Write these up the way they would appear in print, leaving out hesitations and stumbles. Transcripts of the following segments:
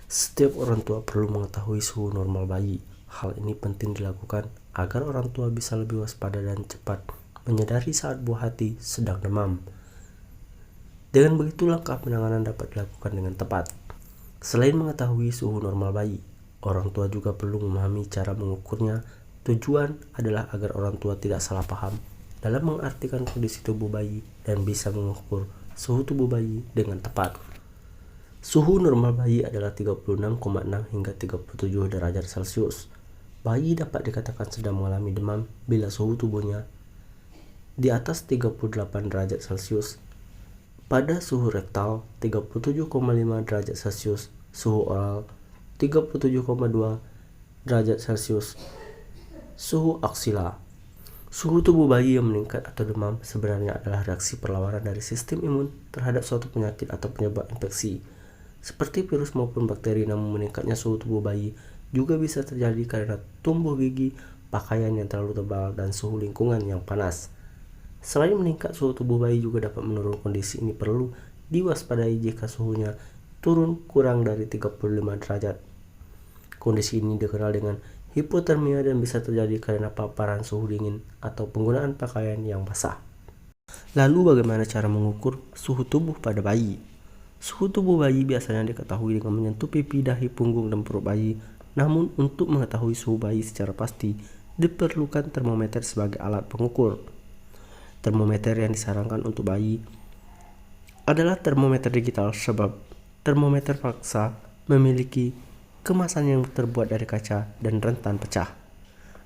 Setiap orang tua perlu mengetahui suhu normal bayi. Hal ini penting dilakukan agar orang tua bisa lebih waspada dan cepat menyadari saat buah hati sedang demam. Dengan begitu, langkah penanganan dapat dilakukan dengan tepat. Selain mengetahui suhu normal bayi, orang tua juga perlu memahami cara mengukurnya. Tujuan adalah agar orang tua tidak salah paham dalam mengartikan kondisi tubuh bayi dan bisa mengukur suhu tubuh bayi dengan tepat. Suhu normal bayi adalah 36,6 hingga 37 derajat Celcius. Bayi dapat dikatakan sedang mengalami demam bila suhu tubuhnya di atas 38 derajat Celcius. Pada suhu rektal 37,5 derajat Celcius, suhu oral 37,2 derajat Celcius, suhu aksila. Suhu tubuh bayi yang meningkat atau demam sebenarnya adalah reaksi perlawanan dari sistem imun terhadap suatu penyakit atau penyebab infeksi, seperti virus maupun bakteri. Namun meningkatnya suhu tubuh bayi juga bisa terjadi karena tumbuh gigi, pakaian yang terlalu tebal, dan suhu lingkungan yang panas. Selain meningkat, suhu tubuh bayi juga dapat menurun. Kondisi ini perlu diwaspadai jika suhunya turun kurang dari 35 derajat. Kondisi ini dikenal dengan hipotermia dan bisa terjadi karena paparan suhu dingin atau penggunaan pakaian yang basah. Lalu bagaimana cara mengukur suhu tubuh pada bayi? Suhu tubuh bayi biasanya diketahui dengan menyentuh pipi, dahi, punggung, dan perut bayi. Namun untuk mengetahui suhu bayi secara pasti, diperlukan termometer sebagai alat pengukur. Termometer yang disarankan untuk bayi adalah termometer digital, sebab termometer paksa memiliki kemasan yang terbuat dari kaca dan rentan pecah.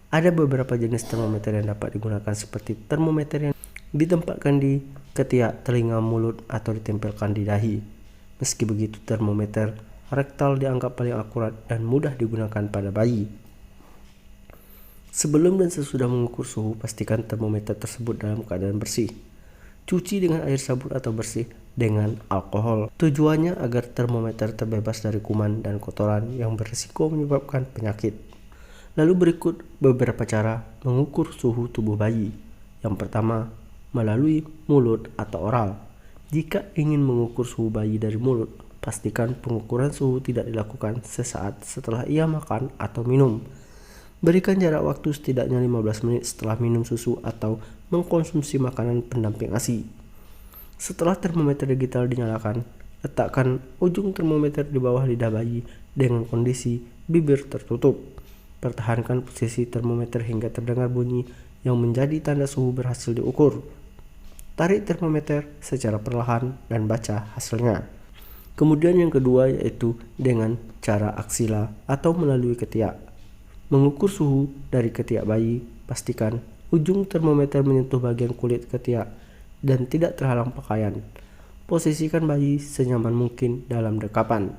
Ada beberapa jenis termometer yang dapat digunakan, seperti termometer yang ditempatkan di ketiak, telinga, mulut, atau ditempelkan di dahi. Meski begitu, termometer rektal dianggap paling akurat dan mudah digunakan pada bayi. Sebelum dan sesudah mengukur suhu, pastikan termometer tersebut dalam keadaan bersih. Cuci dengan air sabun atau bersih dengan alkohol. Tujuannya agar termometer terbebas dari kuman dan kotoran yang berisiko menyebabkan penyakit. Lalu berikut beberapa cara mengukur suhu tubuh bayi. Yang pertama, melalui mulut atau oral. Jika ingin mengukur suhu bayi dari mulut, pastikan pengukuran suhu tidak dilakukan sesaat setelah ia makan atau minum. Berikan jarak waktu setidaknya 15 menit setelah minum susu atau mengkonsumsi makanan pendamping ASI. Setelah termometer digital dinyalakan, letakkan ujung termometer di bawah lidah bayi dengan kondisi bibir tertutup. Pertahankan posisi termometer hingga terdengar bunyi yang menjadi tanda suhu berhasil diukur. Tarik termometer secara perlahan dan baca hasilnya. Kemudian yang kedua yaitu dengan cara aksila atau melalui ketiak. Mengukur suhu dari ketiak bayi, pastikan ujung termometer menyentuh bagian kulit ketiak dan tidak terhalang pakaian. Posisikan bayi senyaman mungkin dalam dekapan.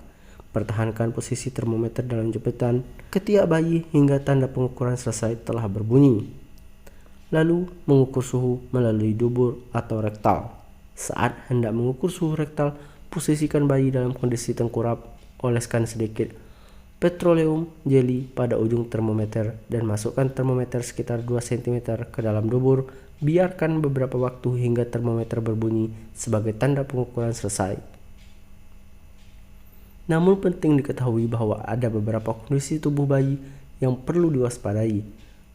Pertahankan posisi termometer dalam jepitan ketiak bayi hingga tanda pengukuran selesai telah berbunyi. Lalu mengukur suhu melalui dubur atau rektal. Saat hendak mengukur suhu rektal, posisikan bayi dalam kondisi tengkurap, oleskan sedikit petroleum jelly pada ujung termometer dan masukkan termometer sekitar 2 cm ke dalam dubur. Biarkan beberapa waktu hingga termometer berbunyi sebagai tanda pengukuran selesai. Namun penting diketahui bahwa ada beberapa kondisi tubuh bayi yang perlu diwaspadai.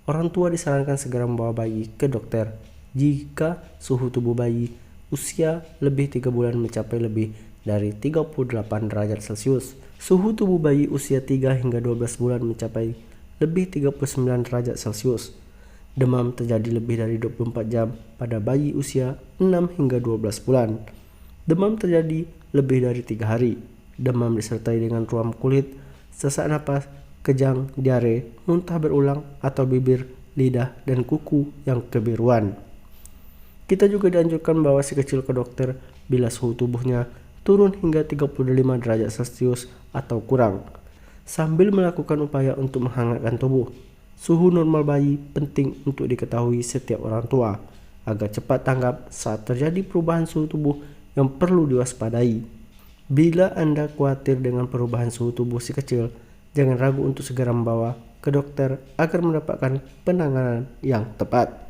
Orang tua disarankan segera membawa bayi ke dokter jika suhu tubuh bayi usia lebih 3 bulan mencapai lebih dari 38 derajat Celcius. Suhu tubuh bayi usia 3 hingga 12 bulan mencapai lebih 39 derajat Celcius. Demam terjadi lebih dari 24 jam pada bayi usia 6 hingga 12 bulan. Demam terjadi lebih dari 3 hari. Demam disertai dengan ruam kulit, sesak napas, kejang, diare, muntah berulang, atau bibir, lidah, dan kuku yang kebiruan. Kita juga dianjurkan membawa si kecil ke dokter bila suhu tubuhnya turun hingga 35 derajat Celcius atau kurang, sambil melakukan upaya untuk menghangatkan tubuh. Suhu normal bayi penting untuk diketahui setiap orang tua agar cepat tanggap saat terjadi perubahan suhu tubuh yang perlu diwaspadai. Bila Anda khawatir dengan perubahan suhu tubuh si kecil, jangan ragu untuk segera membawa ke dokter agar mendapatkan penanganan yang tepat.